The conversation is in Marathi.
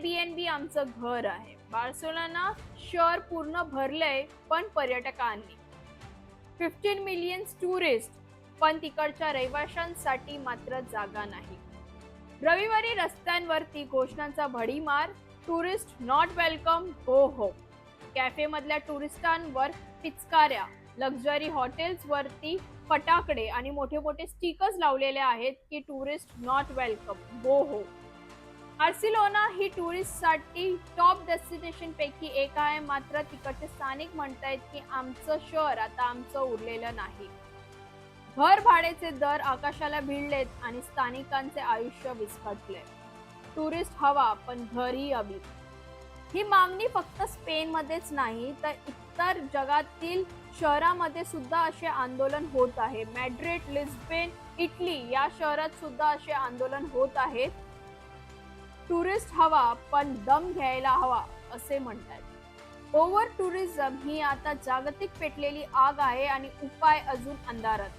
एअरबीएनबी आमचं घर आहे. बार्सिलोना शहर पूर्ण भरलंय पण पर्यटकांनी. 15 मिलियन टुरिस्ट पण तिकडच्या रहिवाशांसाठी मात्र जागा नाही. रविवारी रस्त्यांवरती घोषणांचा भडीमार. Tourist not welcome, go home. Cafe मधल्या टुरिस्टांवर पिचकाऱ्या, लक्झरी हॉटेल्स वरती फटाकडे आणि मोठे मोठे स्टिकर्स लावलेले आहेत की tourist not welcome, go home. Barcelona ही टुरिस्टसाठी टॉप डेस्टिनेशन पैकी एक आहे, मात्र तिकडचे स्थानिक म्हणतायत की आमचं शहर आता आमचं उरलेलं नाही. घर भाड्याचे दर आकाशाला भिडलेत आणि स्थानिकांचे आयुष्य विस्कटले. टुरिस्ट हवा पण घरही हवी. ही मागणी फक्त स्पेनमध्येच नाही तर इतर जगातील शहरांमध्ये सुद्धा असे आंदोलन होत आहे. मॅड्रिड, लिस्बन, इटली या शहरात सुद्धा असे आंदोलन होत आहेत. टुरिस्ट हवा पण दम घ्यायला हवा असे म्हणतात. ओव्हर टुरिझम ही आता जागतिक पेटलेली आग आहे आणि उपाय अजून अंधारात.